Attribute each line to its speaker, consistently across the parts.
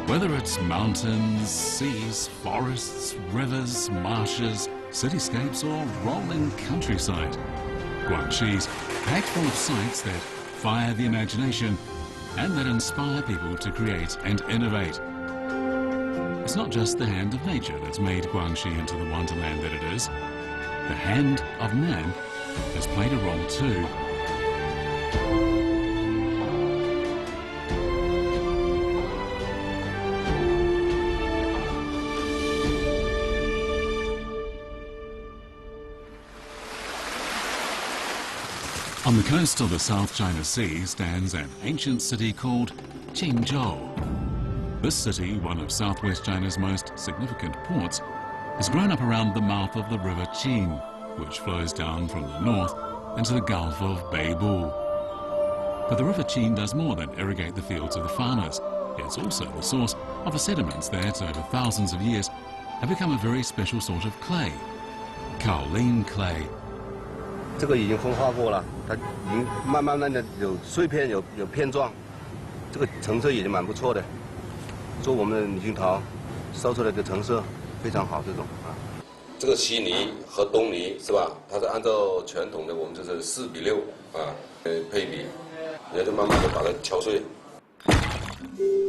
Speaker 1: Whether it's mountains, seas, forests, rivers, marshes, cityscapes or rolling countryside, Guangxi's packed full of sights that fire the imagination and that inspire people to create and innovate. It's not just the hand of nature that's made Guangxi into the wonderland that it is. The hand of man has played a role too. On the coast of the South China Sea stands an ancient city called Qingzhou. This city, one of southwest China's most significant ports, has grown up around the mouth of the river Qing, which flows down from the north into the Gulf of Beibu. But the river Qing does more than irrigate the fields of the farmers. It's also the source of the sediments that, over thousands of years, have become a very special sort of clay, kaolin clay.
Speaker 2: 这个已经风化过了，它已经慢慢的有碎片，有片状，这个成色已经蛮不错的。做我们的女性陶烧出来的成色非常好，这种啊。这个西泥和东泥是吧？它是按照传统的我们这是4:6啊配比，然后就慢慢的把它敲碎。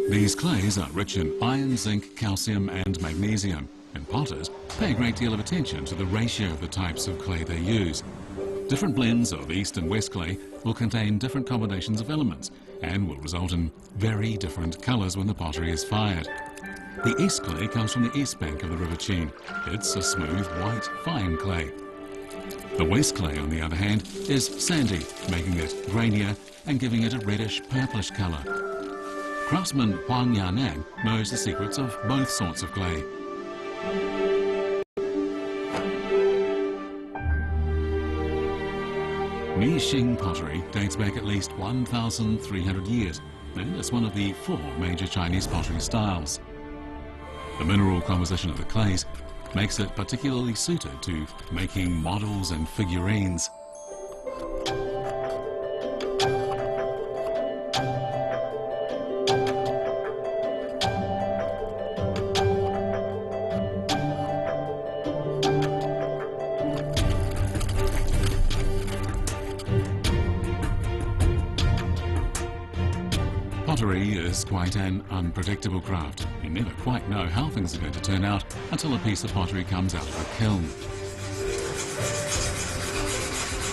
Speaker 1: These clays are rich in iron, zinc, calcium and magnesium, and potters pay a great deal of attention to the ratio of the types of clay they use. Different blends of East and West clay will contain different combinations of elements and will result in very different colours when the pottery is fired. The East clay comes from the east bank of the River Qing. It's a smooth, white, fine clay. The West clay, on the other hand, is sandy, making it grainier and giving it a reddish, purplish colour. Craftsman Huang Yanan knows the secrets of both sorts of clay. Mixing pottery dates back at least 1,300 years, and it's one of the 4 major Chinese pottery styles. The mineral composition of the clays makes it particularly suited to making models and figurines. Pottery is quite an unpredictable craft. You never quite know how things are going to turn out until a piece of pottery comes out of a kiln.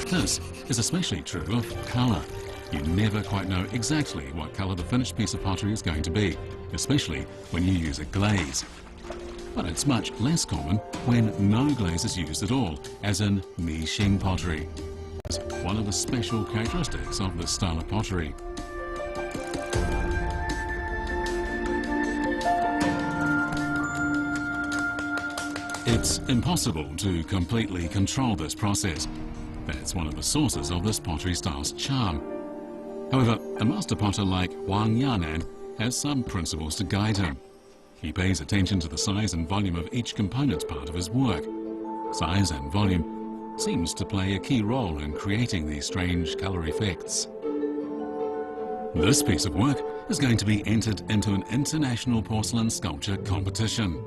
Speaker 1: This is especially true of colour. You never quite know exactly what colour the finished piece of pottery is going to be, especially when you use a glaze. But it's much less common when no glaze is used at all, as in Mixing pottery. It's one of the special characteristics of this style of pottery. It's impossible to completely control this process. That's one of the sources of this pottery style's charm. However, a master potter like Huang Yanan has some principles to guide him. He pays attention to the size and volume of each component part of his work. Size and volume seems to play a key role in creating these strange colour effects. This piece of work is going to be entered into an international porcelain sculpture competition.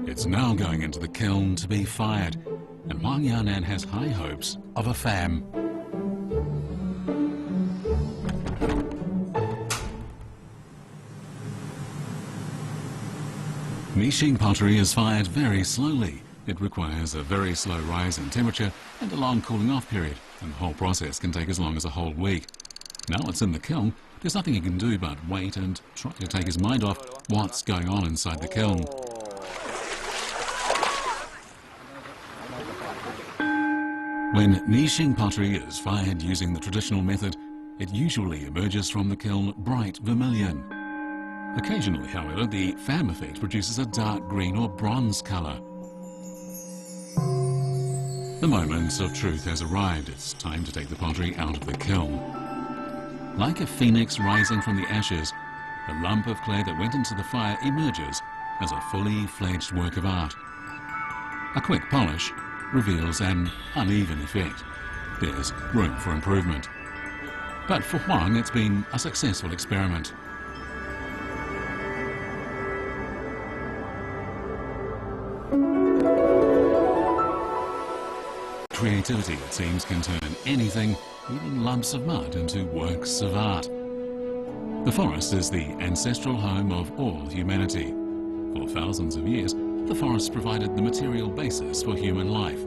Speaker 1: It's now going into the kiln to be fired, and Wang Yanan has high hopes of a fam. Nixing pottery is fired very slowly. It requires a very slow rise in temperature and a long cooling off period, and the whole process can take as long as a whole week. Now it's in the kiln, there's nothing he can do but wait and try to take his mind off what's going on inside the kiln. When Nixing pottery is fired using the traditional method, it usually emerges from the kiln bright vermilion. Occasionally, however, the fam effect produces a dark green or bronze colour. The moment of truth has arrived. It's time to take the pottery out of the kiln. Like a phoenix rising from the ashes, the lump of clay that went into the fire emerges as a fully fledged work of art. A quick polish reveals an uneven effect. There's room for improvement. But for Huang, it's been a successful experiment. Creativity, it seems, can turn anything, even lumps of mud, into works of art. The forest is the ancestral home of all humanity. For thousands of years, the forest provided the material basis for human life,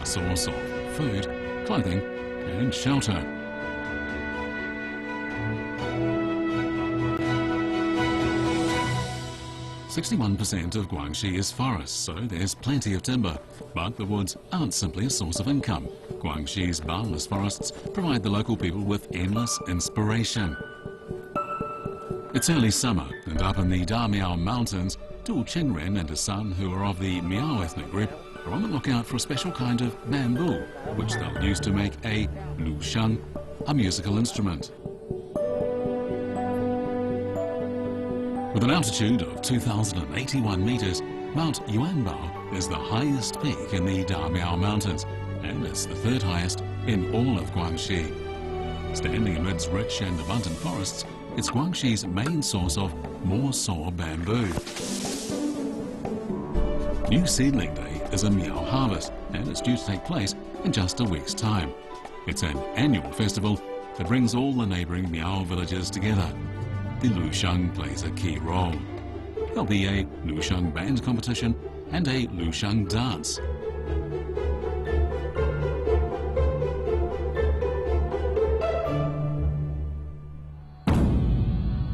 Speaker 1: a source of food, clothing, and shelter. "61% of Guangxi is forest, so there's plenty of timber. But the woods aren't simply a source of income. Guangxi's boundless forests provide the local people with endless inspiration. It's early summer, and up in the Damiao Mountains, Du Qingren and his son, who are of the Miao ethnic group, are on the lookout for a special kind of bamboo, which they'll use to make a lusheng, a musical instrument. With an altitude of 2,081 meters, Mount Yuanbao is the highest peak in the Damiao Mountains, and it's the third highest in all of Guangxi. Standing amidst rich and abundant forests, it's Guangxi's main source of more saw bamboo. New Seedling Day is a Miao harvest, and it's due to take place in just a week's time. It's an annual festival that brings all the neighbouring Miao villages together. The lusheng plays a key role. There'll be a lusheng band competition and a lusheng dance.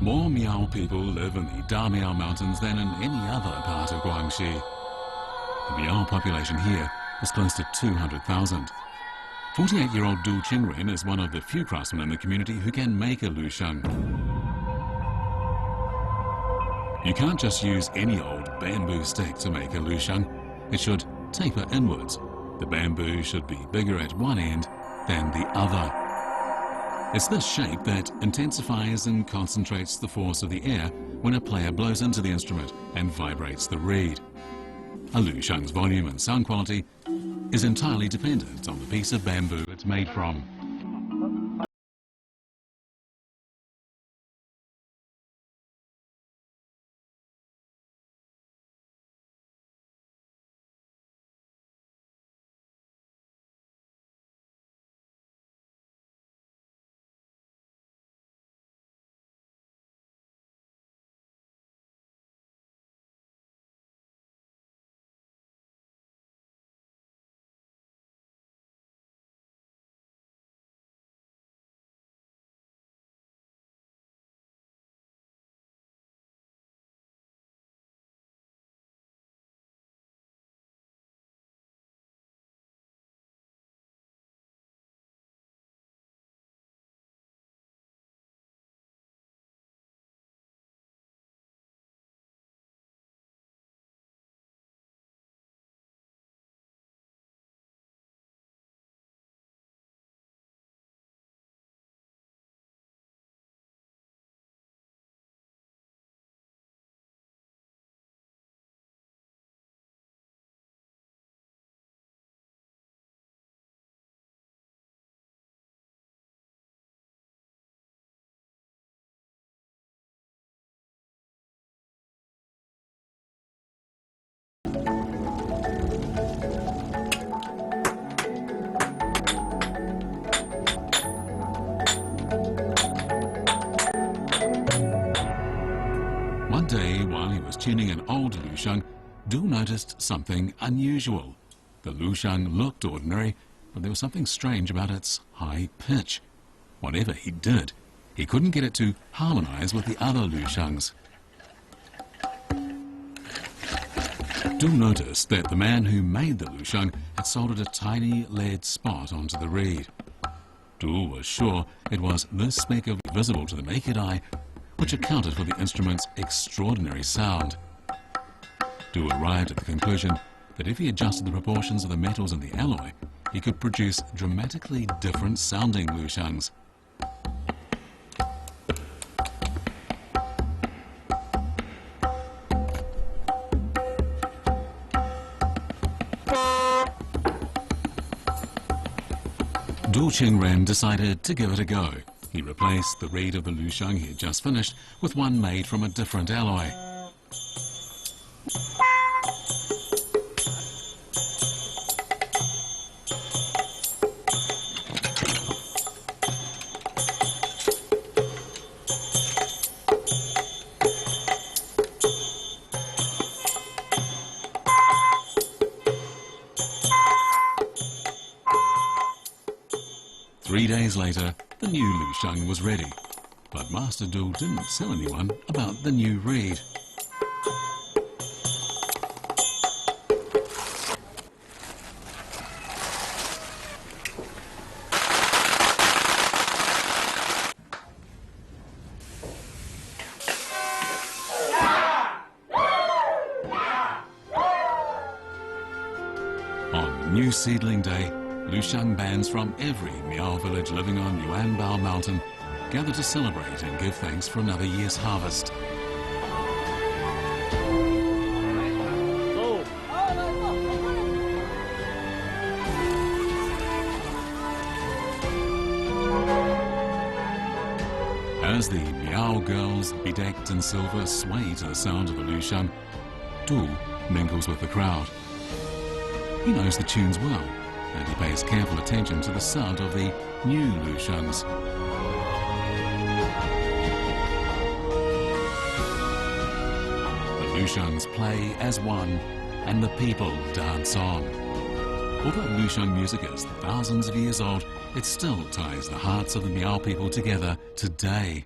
Speaker 1: More Miao people live in the Damiao Mountains than in any other part of Guangxi. The Miao population here is close to 200,000. 48-year-old Du Qingren is one of the few craftsmen in the community who can make a lusheng. You can't just use any old bamboo stick to make a lusheng. It should taper inwards. The bamboo should be bigger at one end than the other. It's this shape that intensifies and concentrates the force of the air when a player blows into the instrument and vibrates the reed. A lusheng's volume and sound quality is entirely dependent on the piece of bamboo it's made from. day, while he was tuning an old lushang, Du noticed something unusual. The lushang looked ordinary, but there was something strange about its high pitch. Whatever he did, he couldn't get it to harmonize with the other lushangs. Du noticed that the man who made the lushang had soldered a tiny lead spot onto the reed. Du was sure it was this speck of visible to the naked eye which accounted for the instrument's extraordinary sound. Du arrived at the conclusion that if he adjusted the proportions of the metals in the alloy, he could produce dramatically different sounding lushangs. Du Qingren decided to give it a go. He replaced the reed of the lushang he had just finished with one made from a different alloy. Three days later, the new lushang was ready, but Master Du didn't tell anyone about the new reed. On New Seedling Day, lushang bands from every Miao village living on Yuanbao Mountain gather to celebrate and give thanks for another year's harvest. As the Miao girls, bedecked in silver, sway to the sound of the lushang, Du mingles with the crowd. He knows the tunes well, and he pays careful attention to the sound of the new lushangs. The lushangs play as one, and the people dance on. Although lushang music is thousands of years old, it still ties the hearts of the Miao people together today.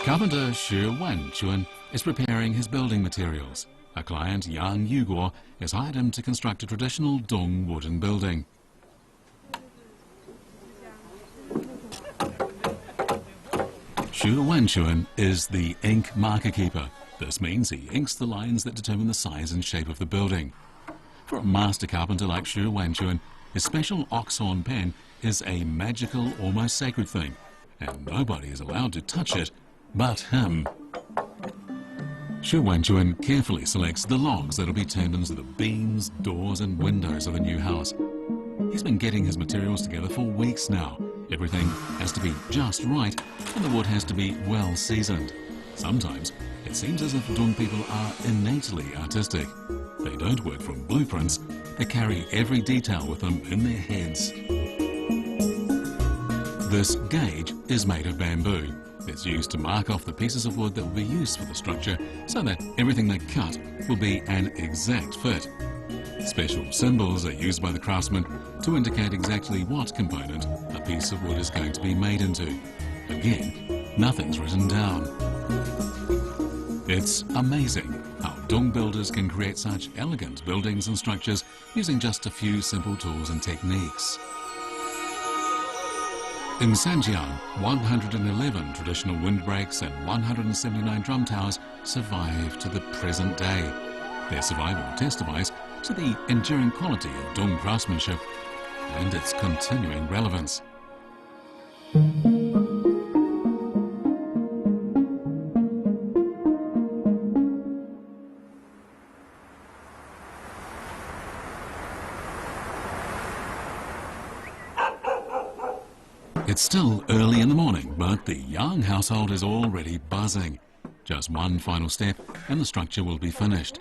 Speaker 1: Carpenter Xu Wanquan is preparing his building materials. A client, Yang Yuguo, has hired him to construct a traditional Dong wooden building. Xu Wanquan is the ink marker keeper. This means he inks the lines that determine the size and shape of the building. For a master carpenter like Xu Wanquan, his special oxhorn pen is a magical, almost sacred thing, and nobody is allowed to touch it but him. Xu Wanquan carefully selects the logs that will be turned into the beams, doors and windows of the new house. He's been getting his materials together for weeks now. Everything has to be just right, and the wood has to be well seasoned. Sometimes it seems as if Dung people are innately artistic. They don't work from blueprints, they carry every detail with them in their heads. This gauge is made of bamboo. It's used to mark off the pieces of wood that will be used for the structure so that everything they cut will be an exact fit. Special symbols are used by the craftsmen to indicate exactly what component a piece of wood is going to be made into. Again, nothing's written down. It's amazing how Dung builders can create such elegant buildings and structures using just a few simple tools and techniques. In Zhejiang, 111 traditional windbreaks and 179 drum towers survive to the present day. Their survival testifies to the enduring quality of Dung craftsmanship and its continuing relevance. It's still early in the morning, but the Yang household is already buzzing. Just one final step and the structure will be finished.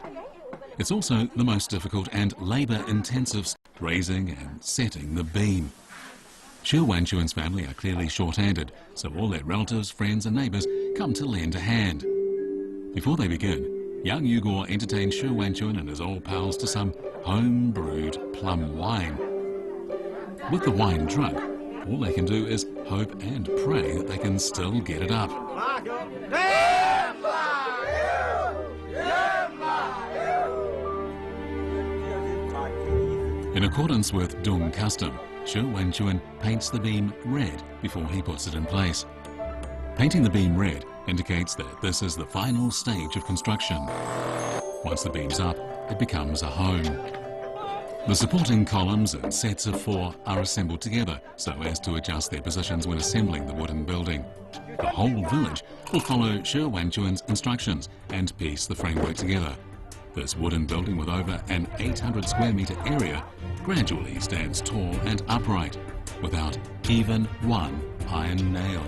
Speaker 1: It's also the most difficult and labour-intensive, raising and setting the beam. Xu Wanquan's family are clearly short-handed, so all their relatives, friends and neighbours come to lend a hand. Before they begin, young Uyghur entertains Xu Wanquan and his old pals to some home-brewed plum wine. With the wine drunk, all they can do is hope and pray that they can still get it up. In accordance with Dung custom, Xu Wanquan paints the beam red before he puts it in place. Painting the beam red indicates that this is the final stage of construction. Once the beam's up, it becomes a home. The supporting columns and sets of 4 are assembled together so as to adjust their positions when assembling the wooden building. The whole village will follow Xu Wanquan's instructions and piece the framework together. This wooden building with over an 800 square metre area gradually stands tall and upright without even one iron nail.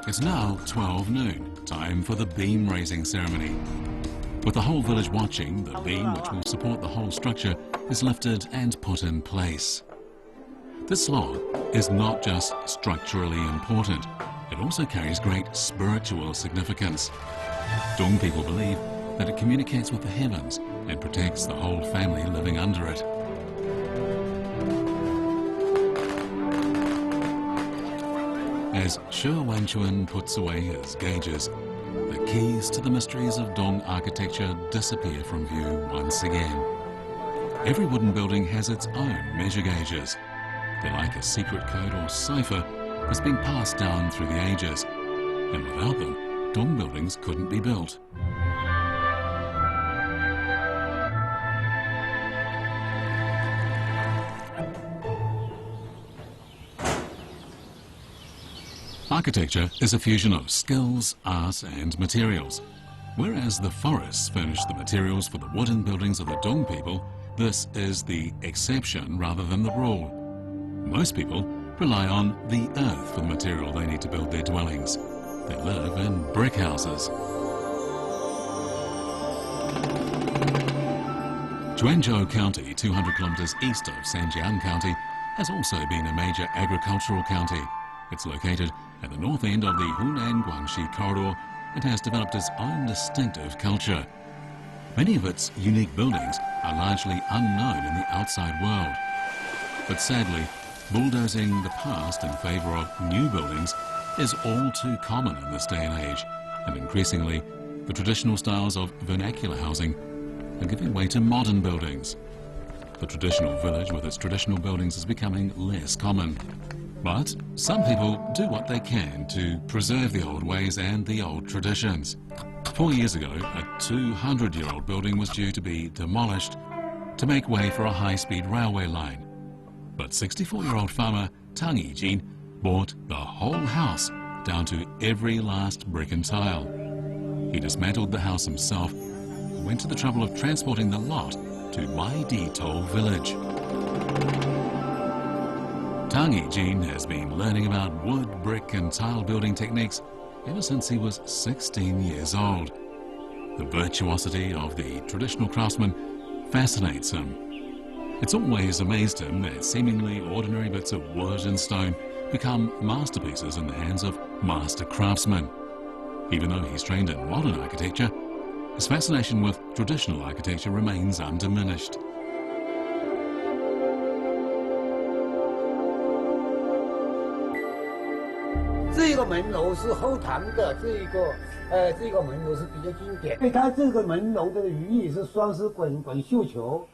Speaker 1: It's now 12 noon, time for the beam raising ceremony. With the whole village watching, the beam which will support the whole structure is lifted and put in place. This log is not just structurally important, it also carries great spiritual significance. Dung people believe that it communicates with the heavens and protects the whole family living under it. As Xu Wanquan puts away his gauges, the keys to the mysteries of Dung architecture disappear from view once again. Every wooden building has its own measure gauges. They're like a secret code or cipher that's been passed down through the ages, and without them, Dung buildings couldn't be built. Architecture is a fusion of skills, art and materials. Whereas the forests furnish the materials for the wooden buildings of the Dung people, this is the exception rather than the rule. Most people rely on the earth for the material they need to build their dwellings. They live in brick houses. Qingzhou County, 200 kilometers east of Zhejiang County, has also been a major agricultural county. It's located at the north end of the Hunan-Guangxi corridor and has developed its own distinctive culture. Many of its unique buildings are largely unknown in the outside world. But sadly, bulldozing the past in favour of new buildings is all too common in this day and age, and increasingly the traditional styles of vernacular housing are giving way to modern buildings. The traditional village with its traditional buildings is becoming less common. But some people do what they can to preserve the old ways and the old traditions. 4 years ago, a 200-year-old building was due to be demolished to make way for a high-speed railway line. But 64-year-old farmer Tang Yijin bought the whole house down to every last brick and tile. He dismantled the house himself and went to the trouble of transporting the lot to Maidito village. Tang Yijin has been learning about wood, brick and tile building techniques ever since he was 16 years old. The virtuosity of the traditional craftsman fascinates him. It's always amazed him that seemingly ordinary bits of wood and stone become masterpieces in the hands of master craftsmen. Even though he's trained in modern architecture, his fascination with traditional architecture remains undiminished.
Speaker 3: 这个门楼是后唐的，这个门楼是比较经典。因为它这个门楼的寓意是双丝滚绣球。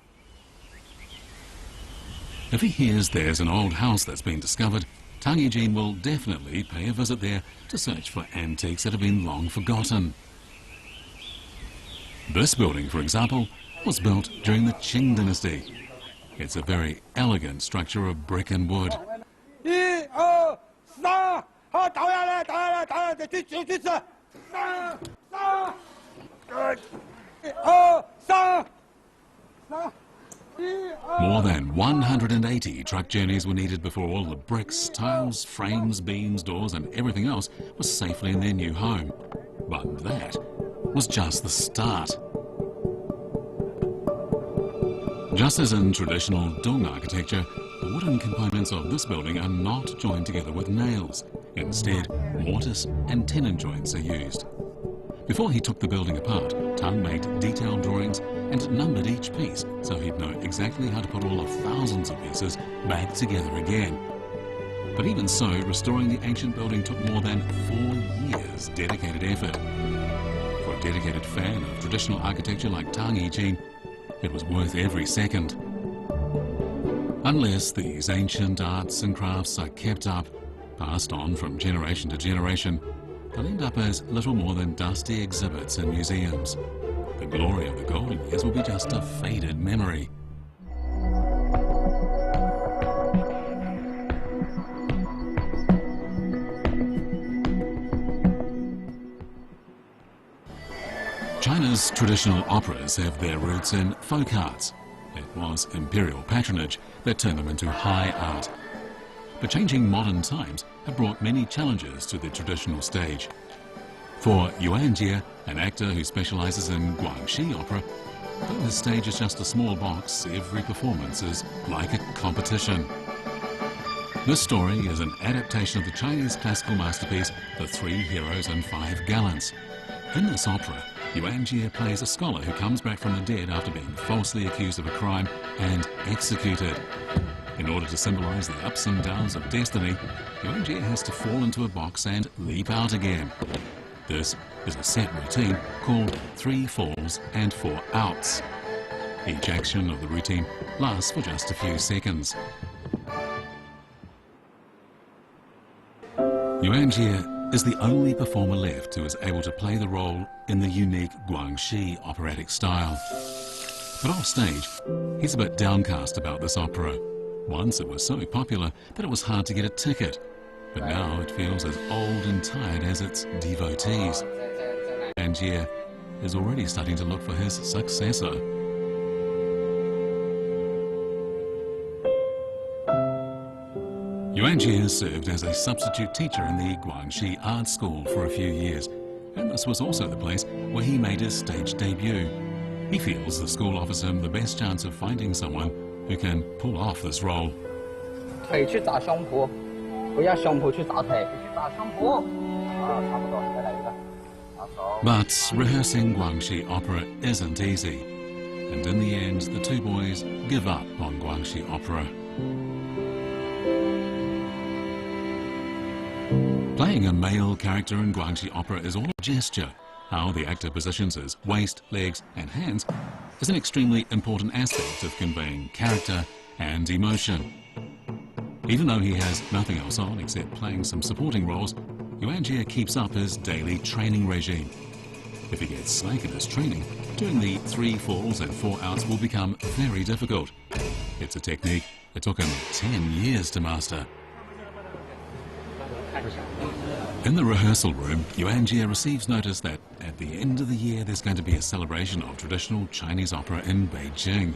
Speaker 1: If he hears there's an old house that's been discovered, Tang Yijin will definitely pay a visit there to search for antiques that have been long forgotten. This building, for example, was built during the Qing dynasty. It's a very elegant structure of brick and wood.
Speaker 3: 1、2、3，好，倒下来，去吃，3、2、3。
Speaker 1: More than 180 truck journeys were needed before all the bricks, tiles, frames, beams, doors and everything else was safely in their new home. But that was just the start. Just as in traditional Dung architecture, the wooden components of this building are not joined together with nails. Instead, mortise and tenon joints are used. Before he took the building apart, Tang made detailed drawings and numbered each piece so he'd know exactly how to put all the thousands of pieces back together again. But even so, restoring the ancient building took more than 4 years' dedicated effort. For a dedicated fan of traditional architecture like Tang Yijin, it was worth every second. Unless these ancient arts and crafts are kept up, passed on from generation to generation, they'll end up as little more than dusty exhibits in museums. The glory of the golden years will be just a faded memory. China's traditional operas have their roots in folk arts. It was imperial patronage that turned them into high art. But changing modern times have brought many challenges to the traditional stage. For Yuan Jie, an actor who specializes in Guangxi opera, though his stage is just a small box, every performance is like a competition. This story is an adaptation of the Chinese classical masterpiece, The Three Heroes and Five Gallants. In this opera, Yuan Jie plays a scholar who comes back from the dead after being falsely accused of a crime and executed. In order to symbolize the ups and downs of destiny, Yuan Jie has to fall into a box and leap out again. This is a set routine called 3 falls and 4 outs. Each action of the routine lasts for just a few seconds. Yuan Jie is the only performer left who is able to play the role in the unique Guangxi operatic style. But off stage, he's a bit downcast about this opera. Once it was so popular that it was hard to get a ticket, but now it feels as old and tired as its devotees. Yuan Jie is already starting to look for his successor. Yuan Jie served as a substitute teacher in the Guangxi Art School for a few years, and this was also the place where he made his stage debut. He feels the school offers him the best chance of finding someone who can pull off this role.
Speaker 4: 腿去砸胸脯，不要胸脯去砸腿，去砸胸脯。啊，差不多，再来一个。拿手。
Speaker 1: But rehearsing Guangxi opera isn't easy, and in the end, the two boys give up on Guangxi opera. Playing a male character in Guangxi opera is all a gesture. How the actor positions his waist, legs and hands is an extremely important aspect of conveying character and emotion. Even though he has nothing else on except playing some supporting roles, Yuan Jie keeps up his daily training regime. If he gets slack in his training, doing the 3 falls and 4 outs will become very difficult. It's a technique that took him 10 years to master. In the rehearsal room, Yuan Jie receives notice that at the end of the year there's going to be a celebration of traditional Chinese opera in Beijing.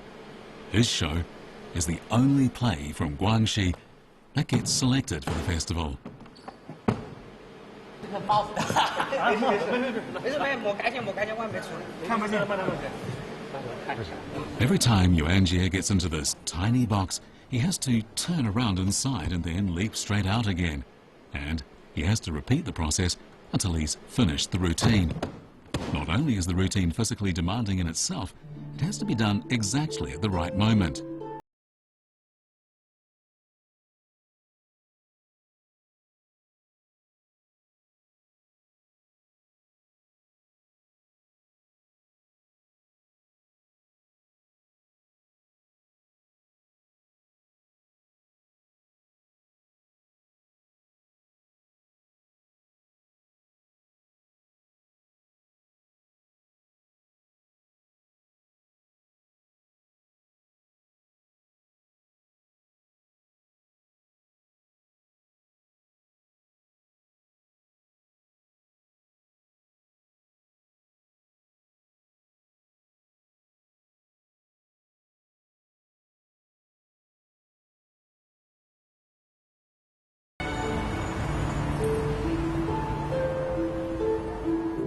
Speaker 1: His show is the only play from Guangxi that gets selected for the festival. Every time Yuanjie gets into this tiny box, he has to turn around inside and then leap straight out again. And he has to repeat the process until he's finished the routine. Not only is the routine physically demanding in itself, it has to be done exactly at the right moment.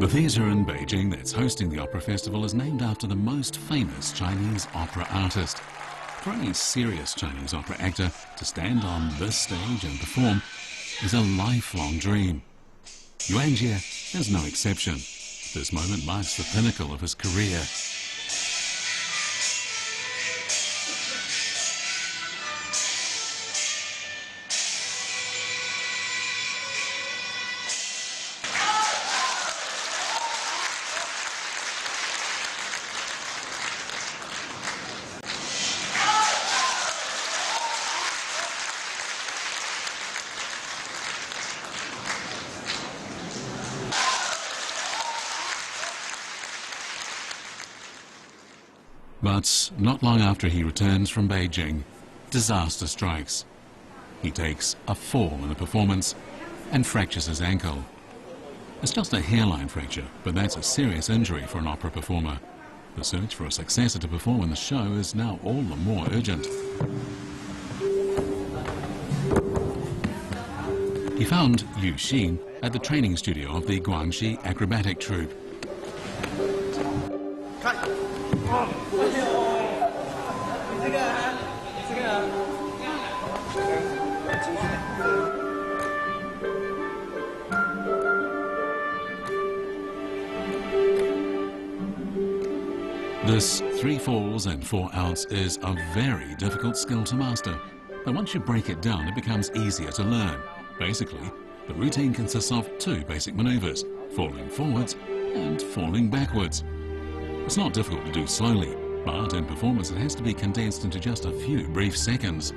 Speaker 1: The theatre in Beijing that's hosting the opera festival is named after the most famous Chinese opera artist. For any serious Chinese opera actor to stand on this stage and perform is a lifelong dream. Yuanjie is no exception. This moment marks the pinnacle of his career. But not long after he returns from Beijing, disaster strikes. He takes a fall in a performance and fractures his ankle. It's just a hairline fracture, but that's a serious injury for an opera performer. The search for a successor to perform in the show is now all the more urgent. He found Yu Xin at the training studio of the Guangxi acrobatic troupe. This 3 falls and 4 outs is a very difficult skill to master, but once you break it down it becomes easier to learn. Basically, the routine consists of 2 basic maneuvers, falling forwards and falling backwards. It's not difficult to do slowly, but in performance it has to be condensed into just a few brief seconds.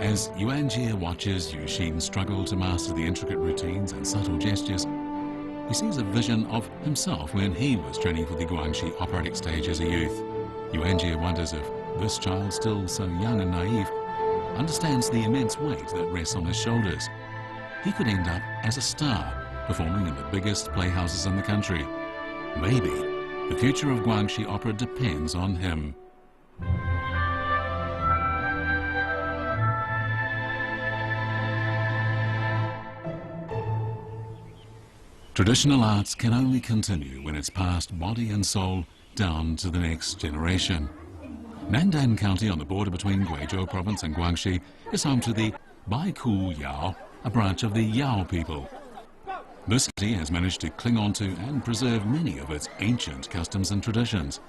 Speaker 1: As Yuanjie watches Yu Xin struggle to master the intricate routines and subtle gestures, he sees a vision of himself when he was training for the Guangxi operatic stage as a youth. Yuanjie wonders if this child, still so young and naive, understands the immense weight that rests on his shoulders. He could end up as a star, performing in the biggest playhouses in the country. Maybe the future of Guangxi opera depends on him. Traditional arts can only continue when it's passed body and soul down to the next generation. Nandan County on the border between Guizhou province and Guangxi is home to the Baiku Yao, a branch of the Yao people. This city has managed to cling on to and preserve many of its ancient customs and traditions.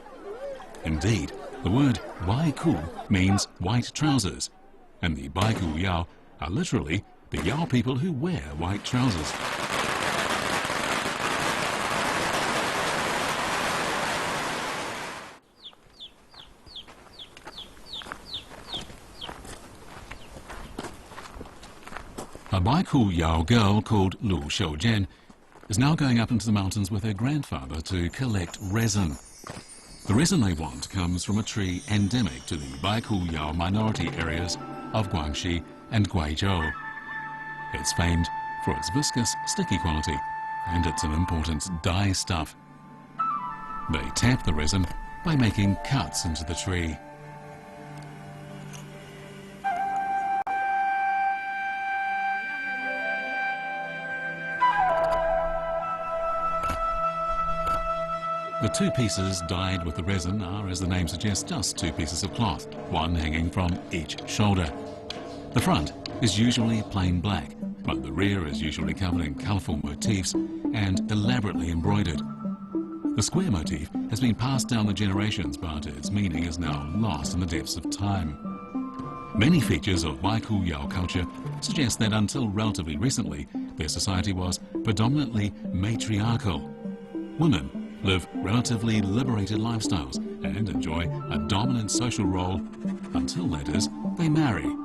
Speaker 1: Indeed, the word Baiku means white trousers, and the Baiku Yao are literally the Yao people who wear white trousers. A Baiku Yao girl called Lu Xiujian is now going up into the mountains with her grandfather to collect resin. The resin they want comes from a tree endemic to the Baikuyao minority areas of Guangxi and Guizhou. It's famed for its viscous, sticky quality, and it's an important dye stuff. They tap the resin by making cuts into the tree. The two pieces dyed with the resin are, as the name suggests, just two pieces of cloth, one hanging from each shoulder. The front is usually plain black, but the rear is usually covered in colourful motifs and elaborately embroidered. The square motif has been passed down the generations, but its meaning is now lost in the depths of time. Many features of Baikuyao culture suggest that until relatively recently, their society was predominantly matriarchal. Women live relatively liberated lifestyles and enjoy a dominant social role until, that is, they marry.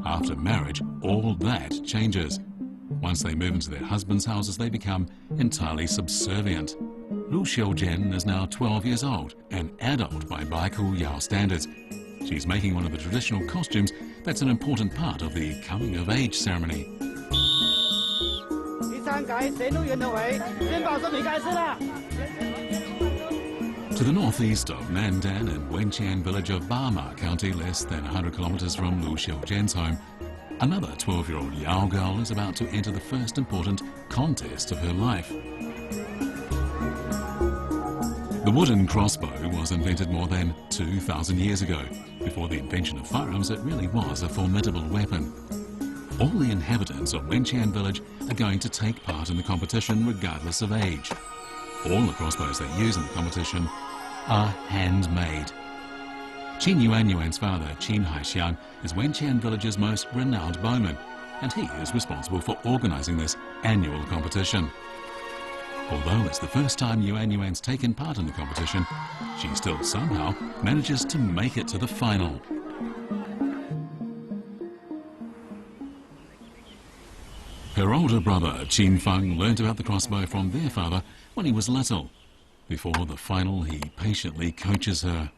Speaker 1: After marriage, all that changes. Once they move into their husbands' houses, they become entirely subservient. Lu Xiaojian is now 12 years old, an adult by Baikuyao standards. She's making one of the traditional costumes that's an important part of the coming-of-age ceremony. To the northeast of Nandan and Wenqian village of Bama County, less than 100 kilometers from Lu Xiaojian's home, another 12-year-old Yao girl is about to enter the first important contest of her life. The wooden crossbow was invented more than 2,000 years ago. Before the invention of firearms, it really was a formidable weapon. All the inhabitants of Wenqian village are going to take part in the competition regardless of age. All the crossbows they use in the competition are handmade. Qin Yuanyuan's father, Qin Haixiang, is Wenqian village's most renowned bowman, and he is responsible for organizing this annual competition. Although it's the first time Yuanyuan's taken part in the competition, she still somehow manages to make it to the final. Her older brother, Qin Feng, learned about the crossbow from their father when he was little. Before the final, he patiently coaches her.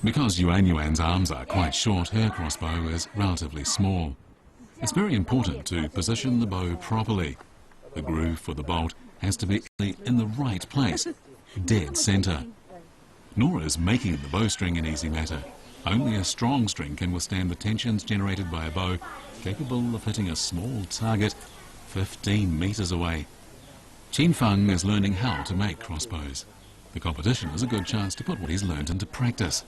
Speaker 1: Because Yuanyuan's arms are quite short, her crossbow is relatively small. It's very important to position the bow properly. The groove for the bolt has to be in the right place, dead center. Nor is making the bowstring an easy matter. Only a strong string can withstand the tensions generated by a bow capable of hitting a small target 15 meters away. Qin Feng is learning how to make crossbows. The competition is a good chance to put what he's learned into practice.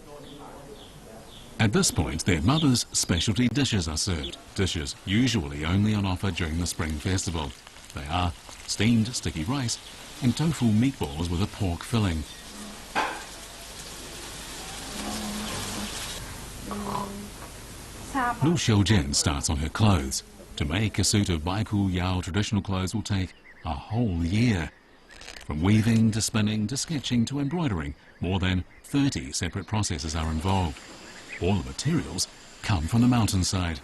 Speaker 1: At this point, their mother's specialty dishes are served. Dishes usually only on offer during the Spring Festival. They are steamed sticky rice and tofu meatballs with a pork filling. Lu Xiaojian starts on her clothes. To make a suit of Baikuyao traditional clothes will take a whole year. From weaving to spinning to sketching to embroidering, more than 30 separate processes are involved. All the materials come from the mountainside.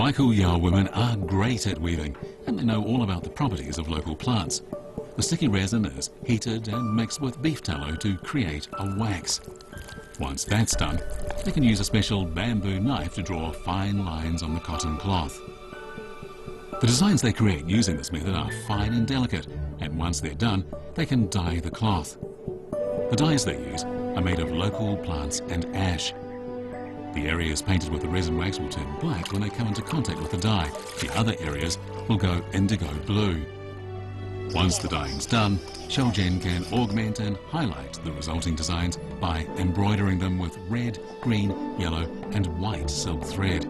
Speaker 1: Waikuyao women are great at weaving, and they know all about the properties of local plants. The sticky resin is heated and mixed with beef tallow to create a wax. Once that's done, they can use a special bamboo knife to draw fine lines on the cotton cloth. The designs they create using this method are fine and delicate, and once they're done, they can dye the cloth. The dyes they use are made of local plants and ash. The areas painted with the resin wax will turn black when they come into contact with the dye. The other areas will go indigo blue. Once the dyeing's done, Xiaozhen can augment and highlight the resulting designs by embroidering them with red, green, yellow and white silk thread.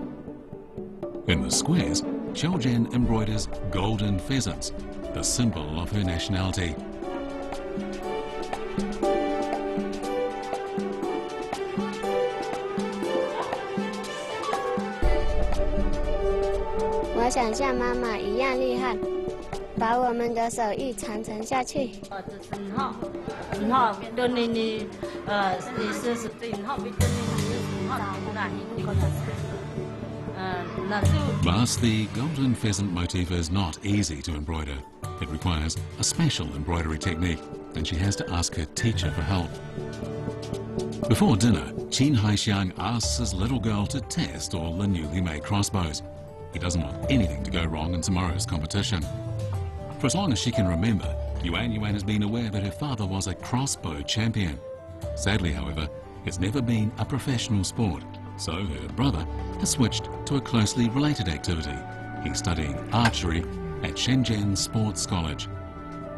Speaker 1: In the squares, Xiaozhen embroiders golden pheasants, the symbol of her nationality.
Speaker 5: 我想像妈妈一样厉害，把我们的手艺传承下去。
Speaker 1: But the golden pheasant motif is not easy to embroider. It requires a special embroidery technique, and she has to ask her teacher for help. Before dinner, Qin Haixiang asks his little girl to test all the newly made crossbows. He doesn't want anything to go wrong in tomorrow's competition. For as long as she can remember, Yuan has been aware that her father was a crossbow champion. Sadly, however, it's never been a professional sport, so her brother has switched to a closely related activity. He's studying archery at Shenzhen Sports College.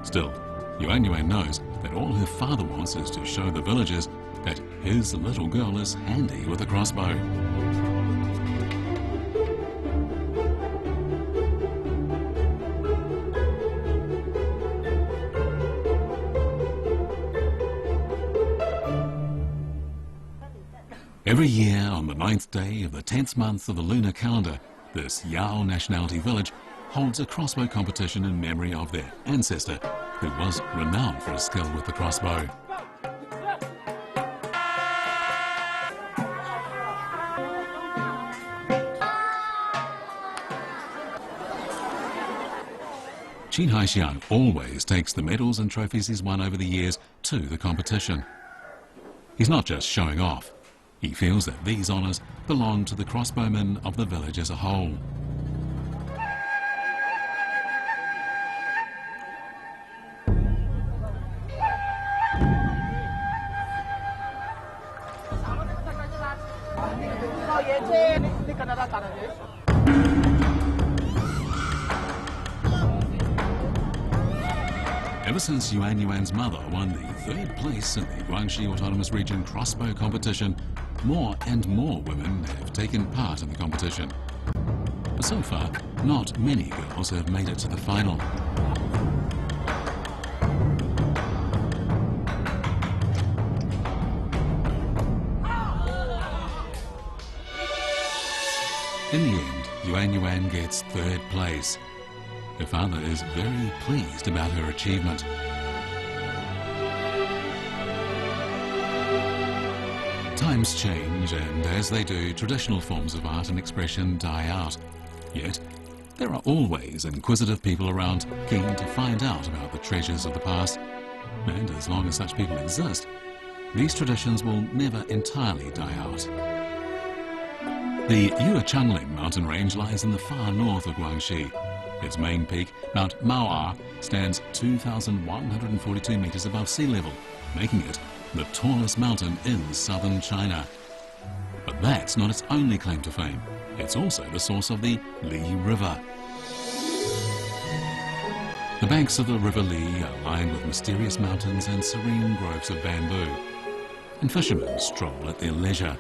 Speaker 1: Still, Yuan knows that all her father wants is to show the villagers that his little girl is handy with a crossbow. Every year, on the 9th day of the 10th month of the lunar calendar, this Yao nationality village holds a crossbow competition in memory of their ancestor, who was renowned for his skill with the crossbow. Qin Haixiang always takes the medals and trophies he's won over the years to the competition. He's not just showing off. He feels that these honours belong to the crossbowmen of the village as a whole. Ever since Yuan's mother won the 3rd place in the Guangxi Autonomous Region crossbow competition, more and more women have taken part in the competition. But so far, not many girls have made it to the final. In the end, Yuan gets 3rd place. Her father is very pleased about her achievement. Times change, and as they do, traditional forms of art and expression die out. Yet, there are always inquisitive people around, keen to find out about the treasures of the past. And as long as such people exist, these traditions will never entirely die out. The Yuchangling mountain range lies in the far north of Guangxi. Its main peak, Mount Mao'er, stands 2,142 meters above sea level, making it the tallest mountain in southern China. But that's not its only claim to fame. It's also the source of the Li River. The banks of the River Li are lined with mysterious mountains and serene groves of bamboo. And fishermen stroll at their leisure.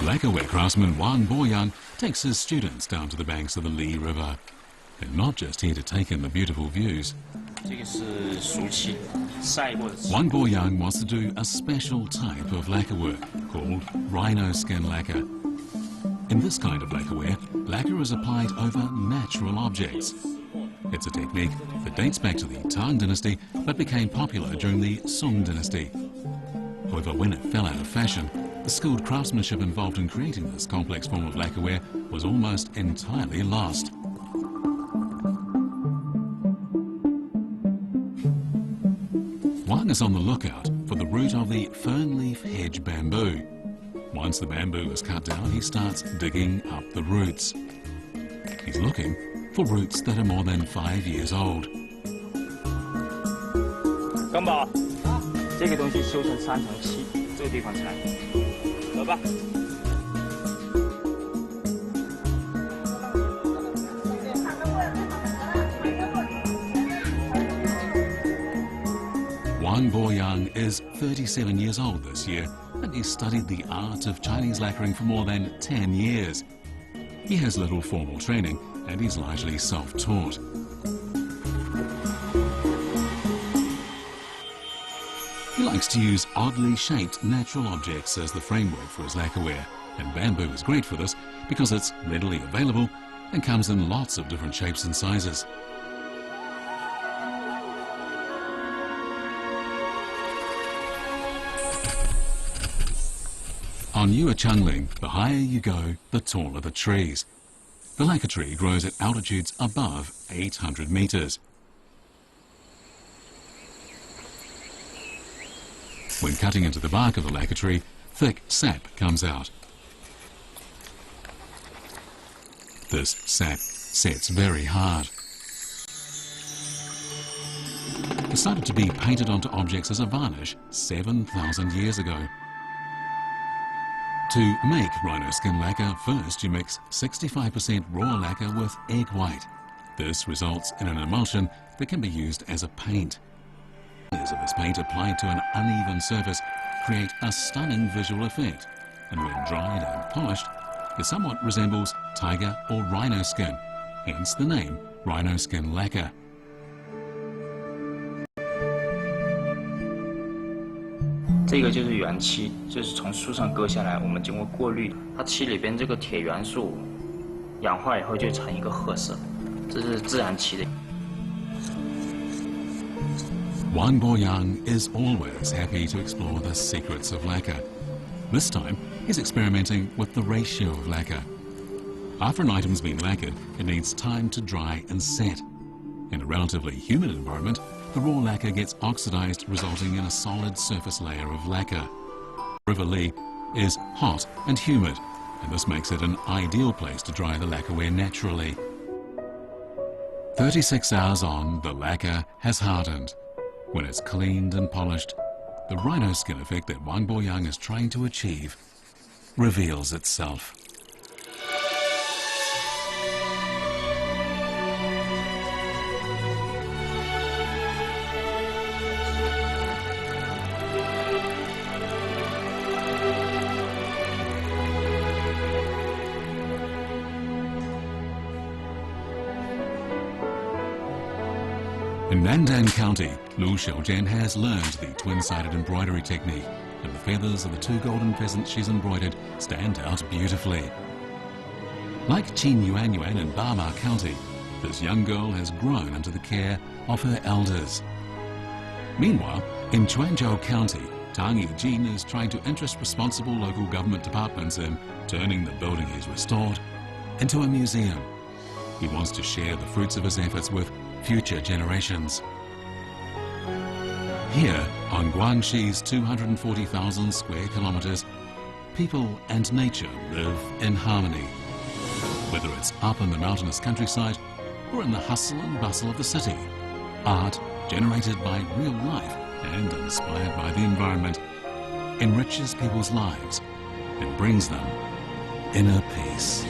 Speaker 1: Lacquerware craftsman Wan Boyan takes his students down to the banks of the Li River. They're not just here to take in the beautiful views. Wang Boyang wants to do a special type of lacquerwork called rhino skin lacquer. In this kind of lacquerware, lacquer is applied over natural objects. It's a technique that dates back to the Tang dynasty but became popular during the Song dynasty. However, when it fell out of fashion, the skilled craftsmanship involved in creating this complex form of lacquerware was almost entirely lost. Wang is on the lookout for the root of the fern-leaf hedge bamboo. Once the bamboo is cut down, he starts digging up the roots. He's looking for roots that are more than 5 years old.
Speaker 6: 刚宝，这个东西修成3层漆，这个地方才走吧。
Speaker 1: Wang Boyang is 37 years old this year, and he's studied the art of Chinese lacquering for more than 10 years. He has little formal training, and he's largely self-taught. He likes to use oddly shaped natural objects as the framework for his lacquerware, and bamboo is great for this because it's readily available and comes in lots of different shapes and sizes. On Yue Changling, the higher you go, the taller the trees. The lacquer tree grows at altitudes above 800 meters. When cutting into the bark of the lacquer tree, thick sap comes out. This sap sets very hard. It started to be painted onto objects as a varnish 7,000 years ago. To make rhino skin lacquer, first you mix 65% raw lacquer with egg white. This results in an emulsion that can be used as a paint. Layers of this paint applied to an uneven surface create a stunning visual effect, and when dried and polished, it somewhat resembles tiger or rhino skin, hence the name rhino skin lacquer.
Speaker 6: "这个就是原漆，就是从树上割下来，我们经过过滤，它漆里边这个铁元素氧化以后就成一个褐色，这是自然漆的。
Speaker 1: Wang Boyang is always happy to explore the secrets of lacquer. This time, he's experimenting with the ratio of lacquer. After an item's been lacquered, it needs time to dry and set. In a relatively humid environment, the raw lacquer gets oxidized, resulting in a solid surface layer of lacquer. River Li is hot and humid, and this makes it an ideal place to dry the lacquerware naturally. 36 hours on, the lacquer has hardened. When it's cleaned and polished, the rhino skin effect that Wang Boyang is trying to achieve reveals itself. In Nandan County, Lu Xiaojian has learned the twin-sided embroidery technique, and the feathers of the 2 golden pheasants she's embroidered stand out beautifully. Like Qin Yuan Yuan in Bama County, this young girl has grown under the care of her elders. Meanwhile, in Quanzhou County, Tang Yijin is trying to interest responsible local government departments in turning the building he's restored into a museum. He wants to share the fruits of his efforts with future generations. Here, on Guangxi's 240,000 square kilometers, people and nature live in harmony. Whether it's up in the mountainous countryside or in the hustle and bustle of the city, art, generated by real life and inspired by the environment, enriches people's lives and brings them inner peace.